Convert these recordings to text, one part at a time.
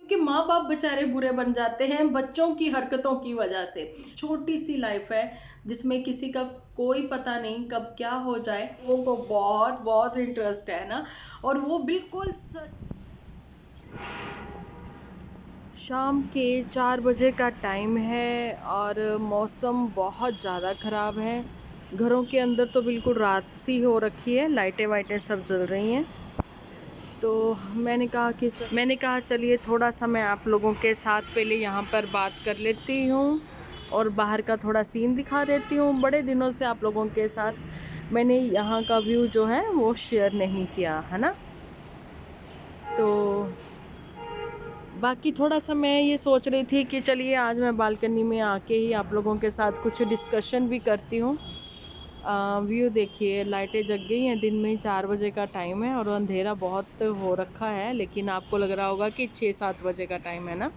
कि माँ बाप बेचारे बुरे बन जाते हैं बच्चों की हरकतों की वजह से। छोटी सी लाइफ है जिसमें किसी का कोई पता नहीं कब क्या हो जाए। वो को बहुत बहुत इंटरेस्ट है ना, और वो बिल्कुल सच। शाम के 4 बजे का टाइम है और मौसम बहुत ज़्यादा ख़राब है। घरों के अंदर तो बिल्कुल रात सी हो रखी है, लाइटें वाइटें सब जल रही हैं। तो मैंने कहा चलिए थोड़ा सा मैं आप लोगों के साथ पहले यहाँ पर बात कर लेती हूँ और बाहर का थोड़ा सीन दिखा देती हूँ। बड़े दिनों से आप लोगों के साथ मैंने यहाँ का व्यू जो है वो शेयर नहीं किया है ना। तो बाकी थोड़ा सा मैं ये सोच रही थी कि चलिए आज मैं बालकनी में आके ही आप लोगों के साथ कुछ डिस्कशन भी करती हूँ। व्यू देखिए, लाइटें जग गई हैं, दिन में ही 4 बजे का टाइम है और अंधेरा बहुत हो रखा है, लेकिन आपको लग रहा होगा कि 6-7 बजे का टाइम है ना।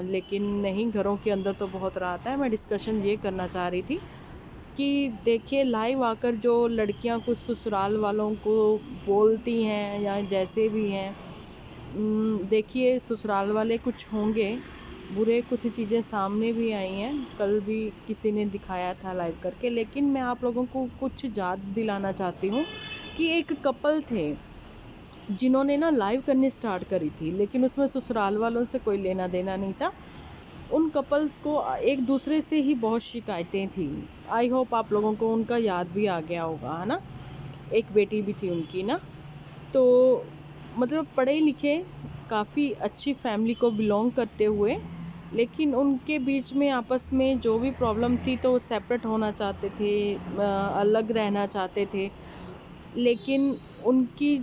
लेकिन नहीं, घरों के अंदर तो बहुत रात है। मैं डिस्कशन ये करना चाह रही थी कि देखिए लाइव आकर जो लड़कियां कुछ ससुराल वालों को बोलती हैं या जैसे भी हैं, देखिए ससुराल वाले कुछ होंगे बुरे, कुछ चीज़ें सामने भी आई हैं, कल भी किसी ने दिखाया था लाइव करके। लेकिन मैं आप लोगों को कुछ याद दिलाना चाहती हूँ कि एक कपल थे जिन्होंने ना लाइव करनी स्टार्ट करी थी, लेकिन उसमें ससुराल वालों से कोई लेना देना नहीं था। उन कपल्स को एक दूसरे से ही बहुत शिकायतें थी। आई होप आप लोगों को उनका याद भी आ गया होगा, है ना। एक बेटी भी थी उनकी ना। तो मतलब पढ़े लिखे, काफ़ी अच्छी फैमिली को बिलोंग करते हुए, लेकिन उनके बीच में आपस में जो भी प्रॉब्लम थी तो सेपरेट होना चाहते थे, अलग रहना चाहते थे। लेकिन उनकी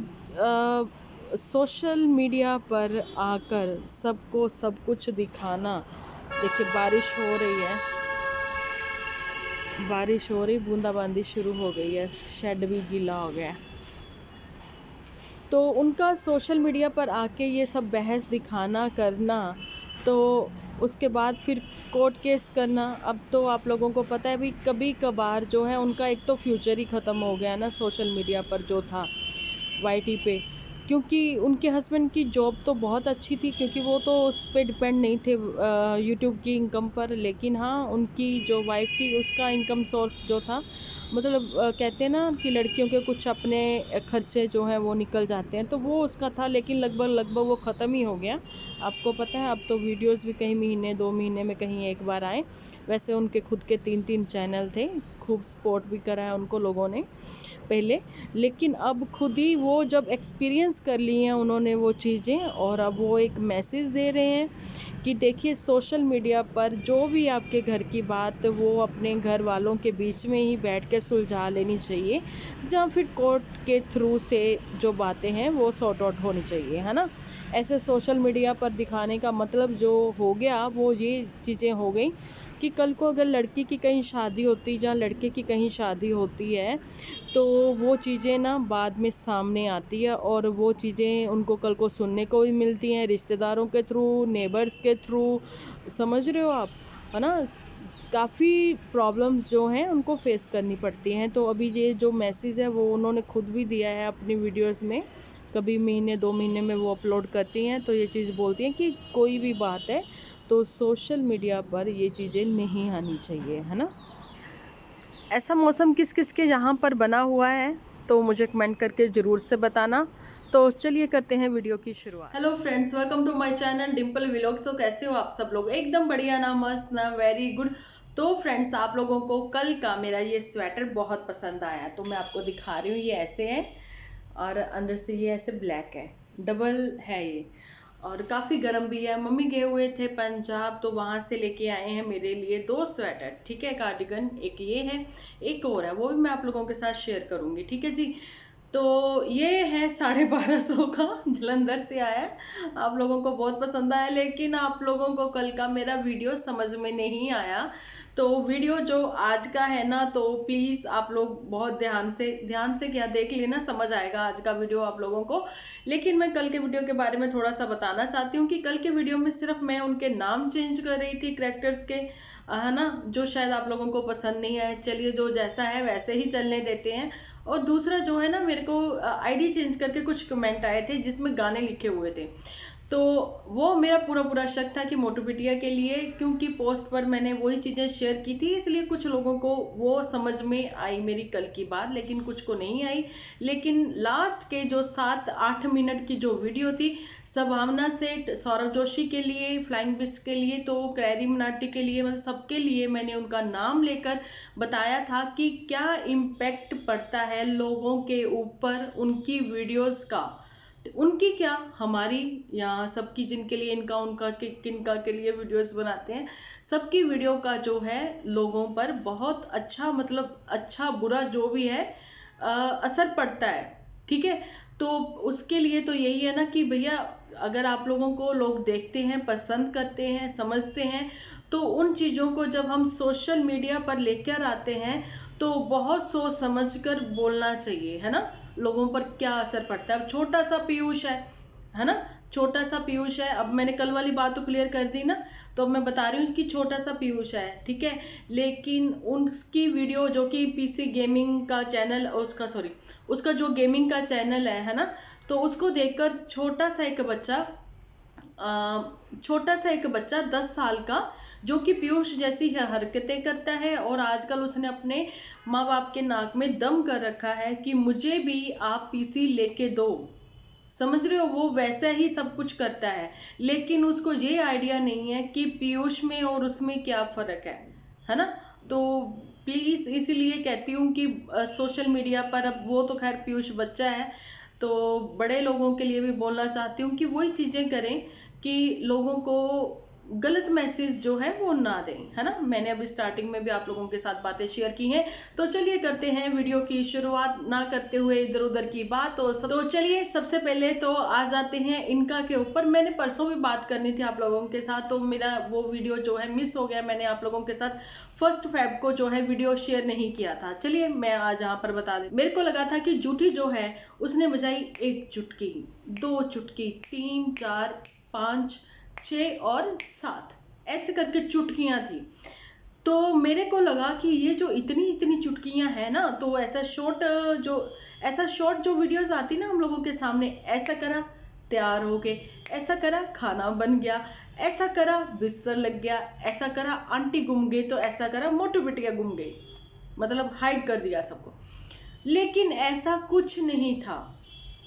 सोशल मीडिया पर आकर सबको सब कुछ दिखाना। देखिए बारिश हो रही, बूंदाबांदी शुरू हो गई है, शेड भी गीला हो गया। तो उनका सोशल मीडिया पर आके ये सब बहस दिखाना करना, तो उसके बाद फिर कोर्ट केस करना। अब तो आप लोगों को पता है भी, कभी कभार जो है उनका एक तो फ्यूचर ही ख़त्म हो गया ना सोशल मीडिया पर जो था वाईटी पे। क्योंकि उनके हस्बैंड की जॉब तो बहुत अच्छी थी, क्योंकि वो तो उस पर डिपेंड नहीं थे यूट्यूब की इनकम पर। लेकिन हाँ, उनकी जो वाइफ थी उसका इनकम सोर्स जो था, मतलब कहते हैं ना कि लड़कियों के कुछ अपने खर्चे जो हैं वो निकल जाते हैं, तो वो उसका था। लेकिन लगभग वो ख़त्म ही हो गया। आपको पता है अब तो वीडियोस भी कहीं महीने 2 महीने में कहीं एक बार आए। वैसे उनके खुद के 3-3 चैनल थे, खूब सपोर्ट भी करा है उनको लोगों ने पहले। लेकिन अब खुद ही वो जब एक्सपीरियंस कर ली हैं उन्होंने वो चीज़ें, और अब वो एक मैसेज दे रहे हैं कि देखिए सोशल मीडिया पर जो भी आपके घर की बात वो अपने घर वालों के बीच में ही बैठ के सुलझा लेनी चाहिए, या फिर कोर्ट के थ्रू से जो बातें हैं वो सॉर्ट आउट होनी चाहिए, है ना। ऐसे सोशल मीडिया पर दिखाने का मतलब जो हो गया वो ये चीज़ें हो गई कि कल को अगर लड़की की कहीं शादी होती या लड़के की कहीं शादी होती है, तो वो चीज़ें ना बाद में सामने आती है, और वो चीज़ें उनको कल को सुनने को भी मिलती हैं रिश्तेदारों के थ्रू, नेबर्स के थ्रू। समझ रहे हो आप, है ना। काफ़ी प्रॉब्लम जो हैं उनको फेस करनी पड़ती हैं। तो अभी ये जो मैसेज है वो उन्होंने खुद भी दिया है अपनी वीडियोस में, कभी महीने 2 महीने में वो अपलोड करती हैं। तो ये चीज़ बोलती हैं कि कोई भी बात है तो सोशल मीडिया पर ये चीज़ें नहीं आनी चाहिए, है ना। ऐसा मौसम किस किस के यहाँ पर बना हुआ है तो मुझे कमेंट करके ज़रूर से बताना। तो चलिए करते हैं वीडियो की शुरुआत। Hello friends, welcome to my channel Dimple vlogs. तो कैसे हो आप सब लोग? एकदम बढ़िया ना, मस्त ना, वेरी गुड। तो फ्रेंड्स, आप लोगों को कल का मेरा ये स्वेटर बहुत पसंद आया, तो मैं आपको दिखा रही हूँ। ये ऐसे है और अंदर से ये ऐसे ब्लैक है, डबल है ये, और काफ़ी गर्म भी है। मम्मी गए हुए थे पंजाब, तो वहाँ से लेके आए हैं मेरे लिए 2 स्वेटर, ठीक है, कार्डिगन। एक ये है, एक और है, वो भी मैं आप लोगों के साथ शेयर करूँगी, ठीक है जी। तो ये है 1250 का, जलंधर से आया है। आप लोगों को बहुत पसंद आया, लेकिन आप लोगों को कल का मेरा वीडियो समझ में नहीं आया। तो वीडियो जो आज का है ना, तो प्लीज़ आप लोग बहुत ध्यान से क्या देख लेना, समझ आएगा आज का वीडियो आप लोगों को। लेकिन मैं कल के वीडियो के बारे में थोड़ा सा बताना चाहती हूँ कि कल के वीडियो में सिर्फ मैं उनके नाम चेंज कर रही थी कैरेक्टर्स के, है ना, जो शायद आप लोगों को पसंद नहीं आए। चलिए, जो जैसा है वैसे ही चलने देते हैं। और दूसरा जो है ना, मेरे को आईडी चेंज करके कुछ कमेंट आए थे जिसमें गाने लिखे हुए थे, तो वो मेरा पूरा पूरा शक था कि मोटू बिटिया के लिए, क्योंकि पोस्ट पर मैंने वही चीज़ें शेयर की थी, इसलिए कुछ लोगों को वो समझ में आई मेरी कल की बात, लेकिन कुछ को नहीं आई। लेकिन लास्ट के जो 7-8 मिनट की जो वीडियो थी, संभावना से सौरभ जोशी के लिए, फ्लाइंग बिस्ट के लिए, तो क्रेरी मनाटी के लिए, मतलब सबके लिए मैंने उनका नाम लेकर बताया था कि क्या इम्पैक्ट पड़ता है लोगों के ऊपर उनकी वीडियोस का। उनकी क्या, हमारी या सबकी, जिनके लिए इनका उनका किनका के लिए वीडियोस बनाते हैं, सबकी वीडियो का जो है लोगों पर बहुत अच्छा, मतलब अच्छा बुरा जो भी है असर पड़ता है। ठीक है, तो उसके लिए तो यही है ना कि भैया, अगर आप लोगों को लोग देखते हैं, पसंद करते हैं, समझते हैं, तो उन चीज़ों को जब हम सोशल मीडिया पर लेकर आते हैं तो बहुत सोच समझ कर बोलना चाहिए, है ना। लोगों पर क्या असर पड़ता है। अब छोटा सा पीयूष है ना, छोटा सा पीयूष है। अब मैंने कल वाली बात तो क्लियर कर दी ना, तो मैं बता रही हूँ कि छोटा सा पीयूष है, ठीक है, लेकिन उसकी वीडियो जो कि पीसी गेमिंग का चैनल, उसका सॉरी उसका जो गेमिंग का चैनल है ना, तो उसको देखकर छोटा सा एक बच्चा 10 साल का, जो कि पीयूष जैसी हरकतें करता है, और आजकल उसने अपने माँ बाप के नाक में दम कर रखा है कि मुझे भी आप पीसी लेके दो। समझ रहे हो, वो वैसा ही सब कुछ करता है, लेकिन उसको ये आइडिया नहीं है कि पीयूष में और उसमें क्या फर्क है ना। तो प्लीज इसीलिए कहती हूँ कि सोशल मीडिया पर, अब वो तो खैर पीयूष बच्चा है, तो बड़े लोगों के लिए भी बोलना चाहती हूँ कि वही चीजें करें कि लोगों को गलत मैसेज जो है वो ना दें, है ना। मैंने अभी स्टार्टिंग में भी आप लोगों के साथ बातें शेयर की हैं, तो चलिए करते हैं वीडियो की शुरुआत, ना करते हुए इधर उधर की बात। तो चलिए सबसे पहले तो आ जाते हैं इनका के ऊपर। मैंने परसों भी बात करनी थी आप लोगों के साथ, तो मेरा वो वीडियो जो है मिस हो गया। मैंने आप लोगों के साथ 1 फेब को जो है वीडियो शेयर नहीं किया था। चलिए मैं आज यहाँ पर बता दें। मेरे को लगा था कि जूठी जो है उसने बजाई 1 चुटकी, 2 चुटकी, 3, 4, 5, 6 और 7, ऐसे करके चुटकियां थी। तो मेरे को लगा कि ये जो इतनी इतनी चुटकियां हैं ना, तो ऐसा शॉर्ट जो वीडियोस आती ना हम लोगों के सामने, ऐसा करा तैयार हो गए, ऐसा करा खाना बन गया, ऐसा करा बिस्तर लग गया, ऐसा करा आंटी गुम गई, तो ऐसा करा मोटू बिटिया गुम गई, मतलब हाइड कर दिया सबको। लेकिन ऐसा कुछ नहीं था,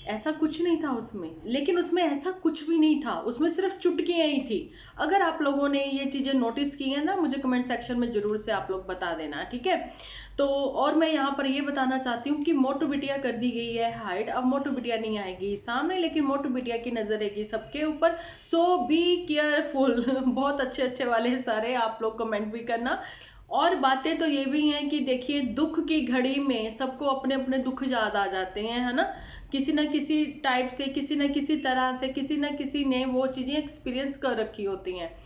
ऐसा कुछ नहीं था उसमें, लेकिन उसमें ऐसा कुछ भी नहीं था, उसमें सिर्फ चुटकियां ही थी। अगर आप लोगों ने ये चीजें नोटिस की है ना, मुझे कमेंट सेक्शन में जरूर से आप लोग बता देना, ठीक है। तो और मैं यहाँ पर ये बताना चाहती हूँ कि मोटू बिटिया कर दी गई है हाइड, अब मोटू बिटिया नहीं आएगी सामने, लेकिन मोटू बिटिया की नजर रहेगी सबके ऊपर, सो बी केयरफुल। बहुत अच्छे अच्छे वाले सारे आप लोग कमेंट भी करना। और बातें तो ये भी हैं कि देखिए, दुख की घड़ी में सबको अपने अपने दुख याद आ जाते हैं, है ना। किसी ना किसी टाइप से, किसी ना किसी तरह से, किसी ना किसी ने वो चीजें एक्सपीरियंस कर रखी होती हैं।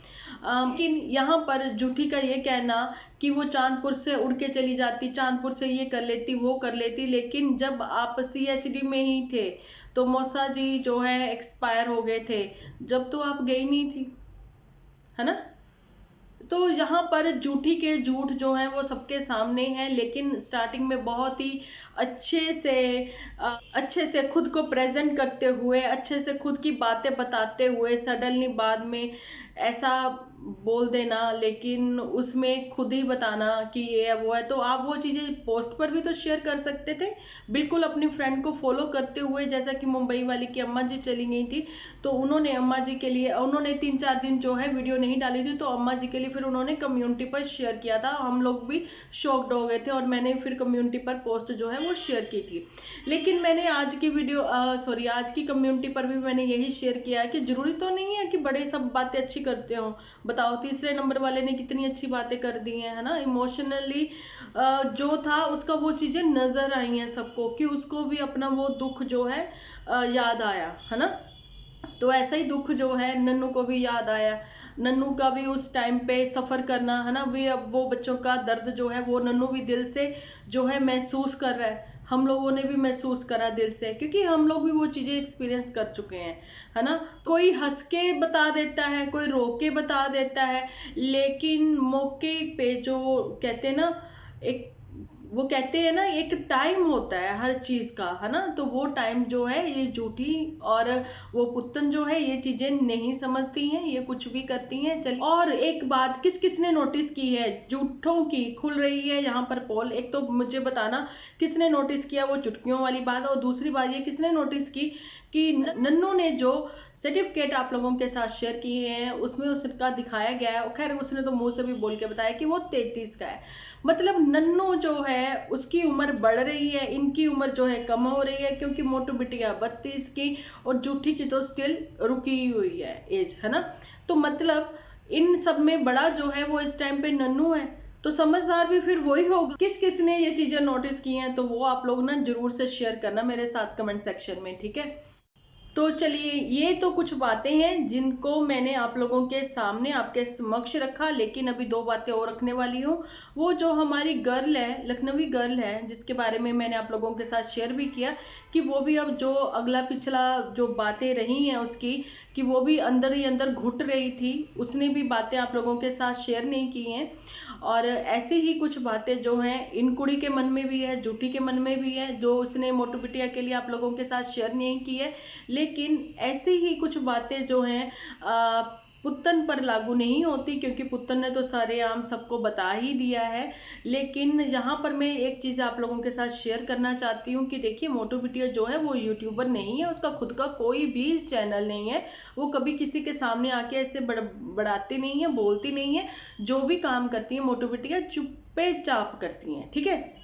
लेकिन यहाँ पर जूठी का ये कहना कि वो चांदपुर से उड़ के चली जाती, चांदपुर से ये कर लेती, वो कर लेती, लेकिन जब आप सीएचडी में ही थे तो मौसा जी जो है एक्सपायर हो गए थे, जब तो आप गई नहीं थी, है ना। तो यहाँ पर झूठी के झूठ जो है वो सबके सामने है, लेकिन स्टार्टिंग में बहुत ही अच्छे से खुद को प्रेजेंट करते हुए, अच्छे से खुद की बातें बताते हुए, सडनली बाद में ऐसा बोल देना, लेकिन उसमें खुद ही बताना कि ये है वो है। तो आप वो चीजें पोस्ट पर भी तो शेयर कर सकते थे, बिल्कुल अपनी फ्रेंड को फॉलो करते हुए, जैसा कि मुंबई वाली की अम्मा जी चली गई थी, तो उन्होंने अम्मा जी के लिए, उन्होंने 3-4 दिन जो है वीडियो नहीं डाली थी, तो अम्मा जी के लिए फिर उन्होंने कम्युनिटी पर शेयर किया था। हम लोग भी शॉक्ड हो गए थे, और मैंने फिर कम्युनिटी पर पोस्ट जो है वो शेयर की थी। लेकिन मैंने आज की आज की कम्युनिटी पर भी मैंने यही शेयर किया है कि जरूरी तो नहीं है कि बड़े सब बातें अच्छी करते हो। बताओ, तीसरे नंबर वाले ने कितनी अच्छी बातें कर दी हैं, है ना। इमोशनली जो था उसका वो चीजें नजर आई हैं सबको, कि उसको भी अपना वो दुख जो है याद आया, है ना। तो ऐसा ही दुख जो है नन्नू को भी याद आया, नन्नू का भी उस टाइम पे सफर करना, है ना। भी अब वो बच्चों का दर्द जो है वो नन्नू भी दिल से जो है महसूस कर रहा है, हम लोगों ने भी महसूस करा दिल से, क्योंकि हम लोग भी वो चीजें एक्सपीरियंस कर चुके हैं, है ना। कोई हंस के बता देता है, कोई रो के बता देता है, लेकिन मौके पे जो कहते हैं ना, एक वो कहते हैं ना एक टाइम होता है हर चीज का, है ना, तो वो टाइम जो है ये झूठी और वो पुत्तन जो है ये चीजें नहीं समझती हैं, ये कुछ भी करती हैं। चल, और एक बात किस किसने नोटिस की है झूठों की खुल रही है यहाँ पर पोल, एक तो मुझे बताना किसने नोटिस किया वो चुटकियों वाली बात, और दूसरी बात ये किसने नोटिस की कि नन्नू ने जो सर्टिफिकेट आप लोगों के साथ शेयर किए हैं उसमें उसका दिखाया गया है, खैर उसने तो मुंह से भी बोल के बताया कि वो 33 का है। मतलब नन्नू जो है उसकी उम्र बढ़ रही है, इनकी उम्र जो है कम हो रही है, क्योंकि मोटू बिटिया 32 की और जूठी की तो स्टिल रुकी हुई है एज, है ना। तो मतलब इन सब में बड़ा जो है वो इस टाइम पे नन्नू है, तो समझदार भी फिर वही होगा। किस किस ने ये चीजें नोटिस की हैं तो वो आप लोग ना जरूर से शेयर करना मेरे साथ कमेंट सेक्शन में, ठीक है। तो चलिए ये तो कुछ बातें हैं जिनको मैंने आप लोगों के सामने आपके समक्ष रखा, लेकिन अभी दो बातें और रखने वाली हूँ। वो जो हमारी गर्ल है, लखनवी गर्ल है, जिसके बारे में मैंने आप लोगों के साथ शेयर भी किया कि वो भी अब जो अगला पिछला जो बातें रही हैं उसकी, कि वो भी अंदर ही अंदर घुट रही थी, उसने भी बातें आप लोगों के साथ शेयर नहीं की हैं। और ऐसे ही कुछ बातें जो हैं इन कुड़ी के मन में भी है, जूठी के मन में भी है, जो उसने मोटू बिटिया के लिए आप लोगों के साथ शेयर नहीं की है। लेकिन ऐसे ही कुछ बातें जो हैं पुत्तन पर लागू नहीं होती, क्योंकि पुत्तन ने तो सारे आम सबको बता ही दिया है। लेकिन यहाँ पर मैं एक चीज आप लोगों के साथ शेयर करना चाहती हूँ कि देखिए मोटू बिटिया जो है वो यूट्यूबर नहीं है, उसका खुद का कोई भी चैनल नहीं है, वो कभी किसी के सामने आके ऐसे बढ़ाती नहीं है, बोलती नहीं है, जो भी काम करती है मोटू बिटिया चुप्पे चाप करती है, ठीक है।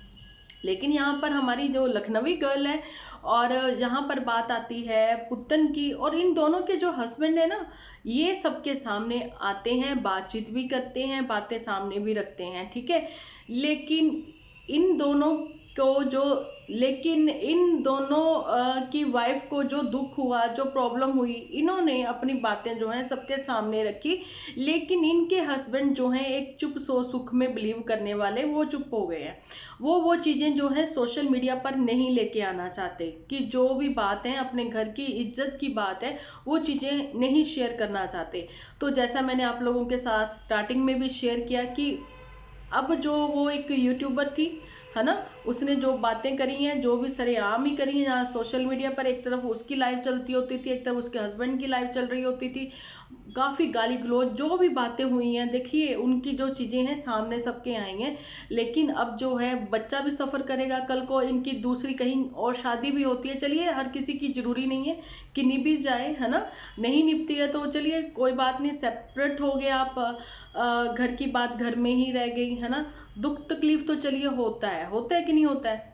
लेकिन यहाँ पर हमारी जो लखनवी गर्ल है, और यहाँ पर बात आती है पुत्तन की, और इन दोनों के जो हस्बैंड है ना ये सबके सामने आते हैं, बातचीत भी करते हैं, बातें सामने भी रखते हैं, ठीक है। लेकिन इन दोनों को जो लेकिन इन दोनों की वाइफ को जो दुख हुआ, जो प्रॉब्लम हुई, इन्होंने अपनी बातें जो हैं सबके सामने रखी। लेकिन इनके हस्बैंड जो हैं एक चुप सो सुख में बिलीव करने वाले, वो चुप हो गए हैं। वो चीजें जो है सोशल मीडिया पर नहीं लेके आना चाहते, कि जो भी बात है अपने घर की इज्जत की बात है वो चीजें नहीं शेयर करना चाहते। तो जैसा मैंने आप लोगों के साथ स्टार्टिंग में भी शेयर किया कि अब जो वो एक यूट्यूबर थी, है ना, उसने जो बातें करी हैं, जो भी सरेआम ही करी हैं, जहाँ सोशल मीडिया पर एक तरफ उसकी लाइव चलती होती थी, एक तरफ उसके हस्बैंड की लाइव चल रही होती थी, काफी गाली गलौज जो भी बातें हुई हैं, देखिए उनकी जो चीजें हैं सामने सबके आई हैं। लेकिन अब जो है बच्चा भी सफर करेगा, कल को इनकी दूसरी कहीं और शादी भी होती है, चलिए हर किसी की जरूरी नहीं है कि निभ ही जाए, है ना, नहीं निभती है तो चलिए कोई बात नहीं, सेपरेट हो गए आप, घर की बात घर में ही रह गई, है ना, दुख तकलीफ तो चलिए होता है कि नहीं होता है।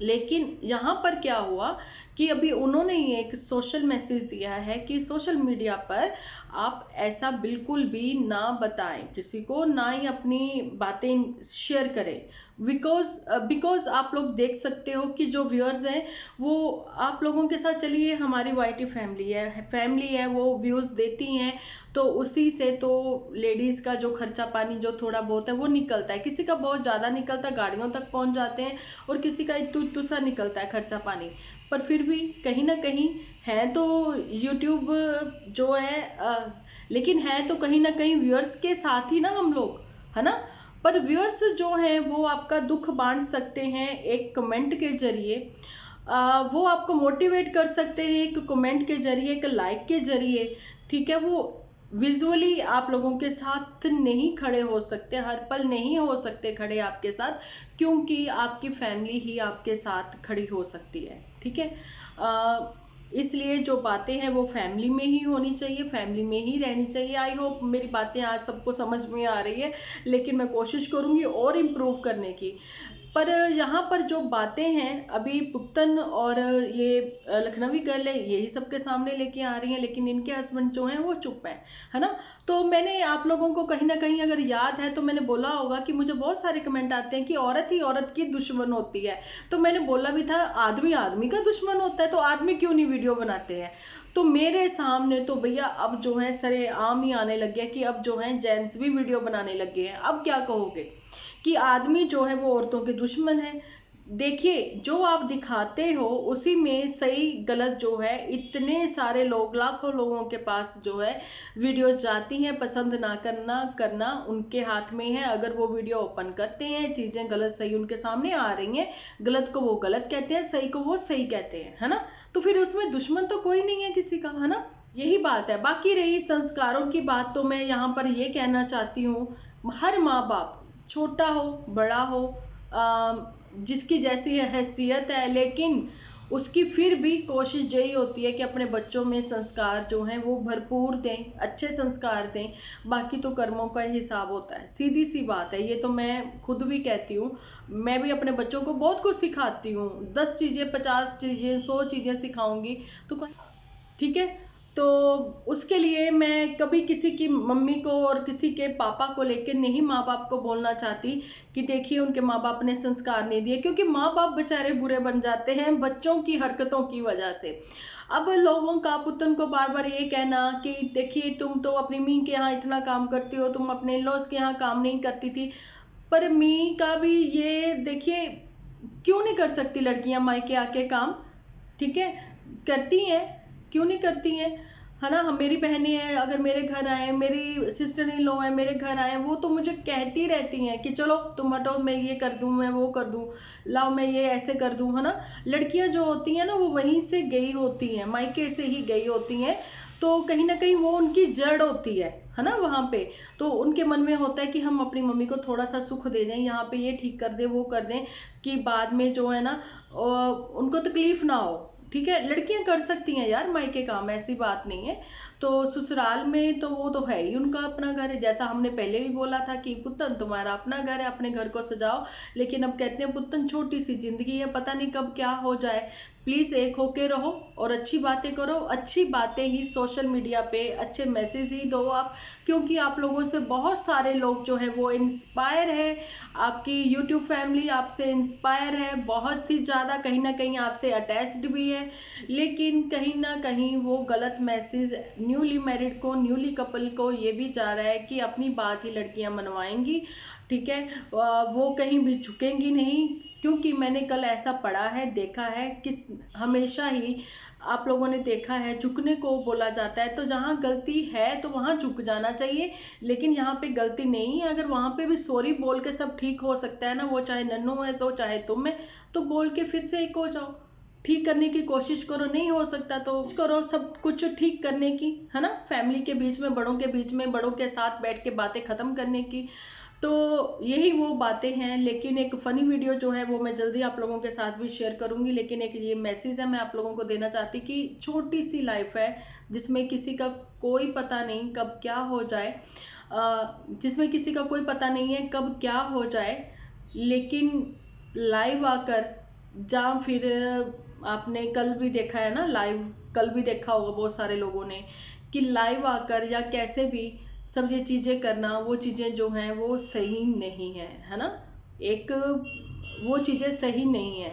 लेकिन यहाँ पर क्या हुआ कि अभी उन्होंने ये एक सोशल मैसेज दिया है कि सोशल मीडिया पर आप ऐसा बिल्कुल भी ना बताएं किसी को, ना ही अपनी बातें शेयर करें। बिकॉज आप लोग देख सकते हो कि जो व्यूअर्स हैं वो आप लोगों के साथ, चलिए हमारी वाईटी फैमिली है वो व्यूज देती हैं, तो उसी से तो लेडीज का जो खर्चा पानी जो थोड़ा बहुत है वो निकलता है, किसी का बहुत ज्यादा निकलता है, गाड़ियों तक पहुंच जाते हैं, और किसी का इतू इतू सा निकलता है खर्चा पानी। पर फिर भी कहीं ना कहीं है तो यूट्यूब जो है लेकिन है तो कहीं ना कहीं व्यूअर्स के साथ ही ना हम लोग, है ना। पर व्यूअर्स जो है वो आपका दुख बांट सकते हैं एक कमेंट के जरिए, वो आपको मोटिवेट कर सकते हैं एक कमेंट के जरिए, एक लाइक के जरिए, ठीक है। वो विजुअली आप लोगों के साथ नहीं खड़े हो सकते, हर पल नहीं हो सकते खड़े आपके साथ, क्योंकि आपकी फैमिली ही आपके साथ खड़ी हो सकती है, ठीक है। इसलिए जो बातें हैं वो फैमिली में ही होनी चाहिए, फैमिली में ही रहनी चाहिए। आई होप मेरी बातें आज सबको समझ में आ रही है, लेकिन मैं कोशिश करूंगी और इम्प्रूव करने की। पर यहाँ पर जो बातें हैं अभी पुत्तन और ये लखनवी गर्ल है यही सबके सामने लेके आ रही हैं, लेकिन इनके हस्बैंड जो हैं वो चुप हैं, है ना। तो मैंने आप लोगों को कहीं ना कहीं अगर याद है तो मैंने बोला होगा कि मुझे बहुत सारे कमेंट आते हैं कि औरत ही औरत की दुश्मन होती है, तो मैंने बोला भी था आदमी आदमी का दुश्मन होता है, तो आदमी क्यों नहीं वीडियो बनाते हैं। तो मेरे सामने तो भैया अब जो है सरेआम ही आने लग गया कि अब जो है जेंट्स भी वीडियो बनाने लग गए हैं। अब क्या कहोगे कि आदमी जो है वो औरतों के दुश्मन है, देखिए, जो आप दिखाते हो उसी में सही गलत जो है, इतने सारे लोग, लाखों लोगों के पास जो है वीडियोस जाती हैं। पसंद ना करना करना उनके हाथ में है। अगर वो वीडियो ओपन करते हैं, चीजें गलत सही उनके सामने आ रही हैं, गलत को वो गलत कहते हैं, सही को वो सही कहते हैं, है ना। तो फिर उसमें दुश्मन तो कोई नहीं है किसी का, है ना। यही बात है। बाकी रही संस्कारों की बात, तो मैं यहाँ पर ये कहना चाहती हूँ, हर माँ बाप, छोटा हो बड़ा हो, जिसकी जैसी हैसियत है, लेकिन उसकी फिर भी कोशिश यही होती है कि अपने बच्चों में संस्कार जो हैं वो भरपूर दें, अच्छे संस्कार दें। बाकी तो कर्मों का हिसाब होता है, सीधी सी बात है। ये तो मैं खुद भी कहती हूँ, मैं भी अपने बच्चों को बहुत कुछ सिखाती हूँ। 10 चीजें, 50 चीजें, 100 चीजें सिखाऊंगी तो ठीक है। तो उसके लिए मैं कभी किसी की मम्मी को और किसी के पापा को लेकर नहीं माँ बाप को बोलना चाहती कि देखिए उनके माँ बाप ने संस्कार नहीं दिए, क्योंकि माँ बाप बेचारे बुरे बन जाते हैं बच्चों की हरकतों की वजह से। अब लोगों का पुतन को बार बार ये कहना कि देखिए तुम तो अपनी मी के यहाँ इतना काम करती हो, तुम अपने लॉस के यहाँ काम नहीं करती थी। पर मी का भी ये देखिए, क्यों नहीं कर सकती लड़कियां मायके आके काम? ठीक है, करती हैं, क्यों नहीं करती हैं, है ना। हम, मेरी बहनें हैं, अगर मेरे घर आए, मेरी सिस्टर इन लॉ है मेरे घर आए, वो तो मुझे कहती रहती हैं कि चलो तुम हटो, मैं ये कर दूं, मैं वो कर दूं, लाओ मैं ये ऐसे कर दूं, है ना। लड़कियां जो होती हैं ना, वो वहीं से गई होती हैं, मायके से ही गई होती हैं। तो कहीं ना कहीं वो उनकी जड़ होती है ना वहां पे। तो उनके मन में होता है कि हम अपनी मम्मी को थोड़ा सा सुख दे दें, यहाँ पे ये ठीक कर दें, वो कर दें, कि बाद में जो है ना उनको तकलीफ ना हो। ठीक है, लड़कियां कर सकती हैं यार मायके काम, ऐसी बात नहीं है। तो ससुराल में तो वो तो है ही उनका अपना घर है। जैसा हमने पहले भी बोला था कि पुत्तन तुम्हारा अपना घर है, अपने घर को सजाओ। लेकिन अब कहते हैं पुत्तन छोटी सी जिंदगी है, पता नहीं कब क्या हो जाए। प्लीज एक होके रहो और अच्छी बातें करो, अच्छी बातें ही सोशल मीडिया पे, अच्छे मैसेज ही दो आप, क्योंकि आप लोगों से बहुत सारे लोग जो है वो इंस्पायर है। आपकी यूट्यूब फैमिली आपसे इंस्पायर है बहुत ही ज़्यादा, कहीं ना कहीं आपसे अटैच्ड भी है। लेकिन कहीं ना कहीं वो गलत मैसेज न्यूली मैरिड को, न्यूली कपल को ये भी जा रहा है कि अपनी बात ही लड़कियां मनवाएंगी। ठीक है, वो कहीं भी झुकेंगी नहीं, क्योंकि मैंने कल ऐसा पढ़ा है, देखा है, किस हमेशा ही आप लोगों ने देखा है झुकने को बोला जाता है। तो जहां गलती है तो वहां झुक जाना चाहिए, लेकिन यहाँ पे गलती नहीं है। अगर वहां पे भी सॉरी बोल के सब ठीक हो सकता है ना, वो चाहे नन्नू है तो चाहे तुम है, तो बोल के फिर से एक हो जाओ, ठीक करने की कोशिश करो। नहीं हो सकता तो करो सब कुछ ठीक करने की, है ना। फैमिली के बीच में, बड़ों के बीच में, बड़ों के साथ बैठ के बातें खत्म करने की। तो यही वो बातें हैं। लेकिन एक फनी वीडियो जो है वो मैं जल्दी आप लोगों के साथ भी शेयर करूंगी। लेकिन एक ये मैसेज है मैं आप लोगों को देना चाहती कि छोटी सी लाइफ है, जिसमें किसी का कोई पता नहीं कब क्या हो जाए, जिसमें किसी का कोई पता नहीं है कब क्या हो जाए। लेकिन लाइव आकर, जहाँ फिर आपने कल भी देखा है ना लाइव, कल भी देखा होगा बहुत सारे लोगों ने, कि लाइव आकर या कैसे भी सब ये चीजें करना, वो चीजें जो हैं वो सही नहीं है ना। एक वो चीजें सही नहीं है।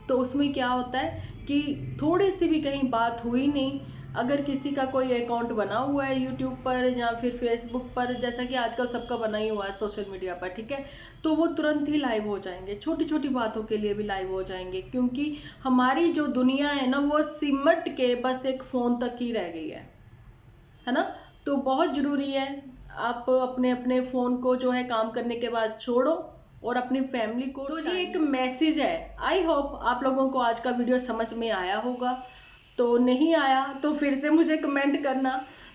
तो उसमें क्या होता है कि थोड़ी सी भी कहीं बात हुई नहीं, अगर किसी का कोई अकाउंट बना हुआ है यूट्यूब पर या फिर फेसबुक पर, जैसा कि आजकल सबका बना ही हुआ है सोशल मीडिया पर, ठीक है, तो वो तुरंत ही लाइव हो जाएंगे, छोटी छोटी बातों के लिए भी लाइव हो जाएंगे। क्योंकि हमारी जो दुनिया है ना, वो सिमट के बस एक फोन तक ही रह गई है ना। तो बहुत जरूरी है आप अपने अपने फोन को जो है काम करने के बाद छोड़ो और अपनी फैमिली को। तो ये एक मैसेज है। आई होप आप लोगों को आज का वीडियो समझ में आया होगा। तो नहीं आया तो फिर से मुझे कमेंट करना,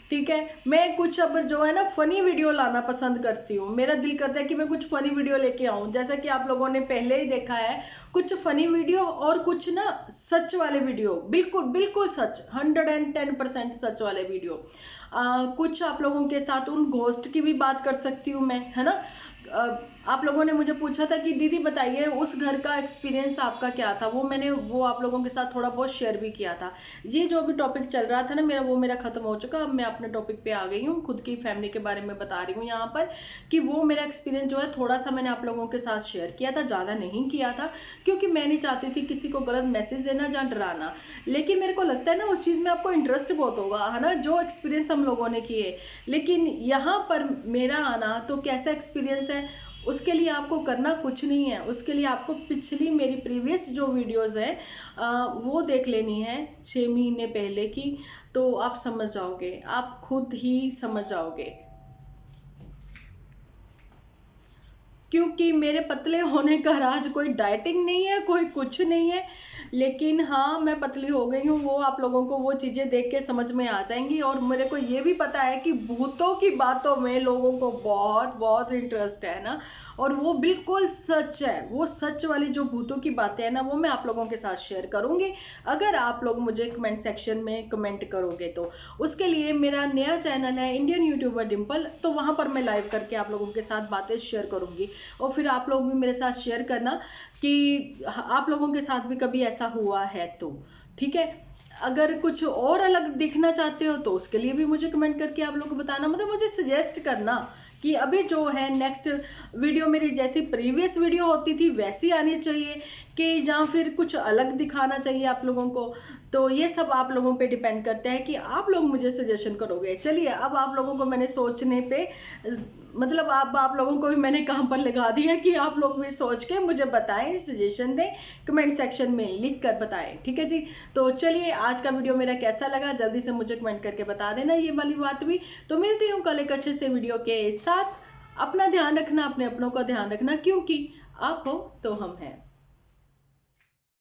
ठीक है। मैं कुछ अब जो है ना फनी वीडियो लाना पसंद करती हूँ। मेरा दिल करता है कि मैं कुछ फनी वीडियो लेके आऊं, जैसा कि आप लोगों ने पहले ही देखा है, कुछ फनी वीडियो और कुछ ना सच वाले वीडियो, बिल्कुल बिल्कुल सच, 110% सच वाले वीडियो। कुछ आप लोगों के साथ उन घोस्ट की भी बात कर सकती हूँ मैं, है ना। आप लोगों ने मुझे पूछा था कि दीदी बताइए उस घर का एक्सपीरियंस आपका क्या था, मैंने वो आप लोगों के साथ थोड़ा बहुत शेयर भी किया था। ये जो भी टॉपिक चल रहा था ना मेरा, वो मेरा खत्म हो चुका। अब मैं अपने टॉपिक पे आ गई हूँ, खुद की फैमिली के बारे में बता रही हूँ यहाँ पर, कि वो मेरा एक्सपीरियंस जो है थोड़ा सा मैंने आप लोगों के साथ शेयर किया था, ज्यादा नहीं किया था, क्योंकि मैं नहीं चाहती थी किसी को गलत मैसेज देना या डराना। लेकिन मेरे को लगता है ना उस चीज में आपको इंटरेस्ट बहुत होगा, है ना, जो एक्सपीरियंस हम लोगों ने किए। लेकिन यहाँ पर मेरा आना तो कैसा एक्सपीरियंस है उसके लिए आपको करना कुछ नहीं है, उसके लिए आपको पिछली मेरी प्रीवियस जो वीडियोस हैं वो देख लेनी है 6 महीने पहले की, तो आप समझ जाओगे, आप खुद ही समझ जाओगे। क्योंकि मेरे पतले होने का राज कोई डाइटिंग नहीं है, कोई कुछ नहीं है, लेकिन हाँ मैं पतली हो गई हूँ, वो आप लोगों को वो चीज़ें देख के समझ में आ जाएंगी। और मेरे को ये भी पता है कि भूतों की बातों में लोगों को बहुत बहुत इंटरेस्ट है ना, और वो बिल्कुल सच है, वो सच वाली जो भूतों की बातें हैं ना, वो मैं आप लोगों के साथ शेयर करूंगी अगर आप लोग मुझे कमेंट सेक्शन में कमेंट करोगे तो। उसके लिए मेरा नया चैनल है इंडियन यूट्यूबर डिम्पल, तो वहां पर मैं लाइव करके आप लोगों के साथ बातें शेयर करूंगी, और फिर आप लोग भी मेरे साथ शेयर करना कि आप लोगों के साथ भी कभी ऐसा हुआ है तो, ठीक है। अगर कुछ और अलग देखना चाहते हो तो उसके लिए भी मुझे कमेंट करके आप लोग को बताना, मतलब मुझे सजेस्ट करना कि अभी जो है नेक्स्ट वीडियो मेरी जैसी प्रीवियस वीडियो होती थी वैसी आनी चाहिए कि या फिर कुछ अलग दिखाना चाहिए आप लोगों को। तो ये सब आप लोगों पे डिपेंड करता है कि आप लोग मुझे सजेशन करोगे। चलिए अब आप लोगों को मैंने सोचने पे, मतलब आप लोगों को भी मैंने काम पर लगा दिया कि आप लोग भी सोच के मुझे बताएं, सजेशन दें, कमेंट सेक्शन में लिख कर बताएं, ठीक है जी। तो चलिए आज का वीडियो मेरा कैसा लगा जल्दी से मुझे कमेंट करके बता देना ये वाली बात भी। तो मिलती हूँ कल एक अच्छे से वीडियो के साथ। अपना ध्यान रखना, अपने अपनों का ध्यान रखना, क्योंकि आप हो तो हम हैं।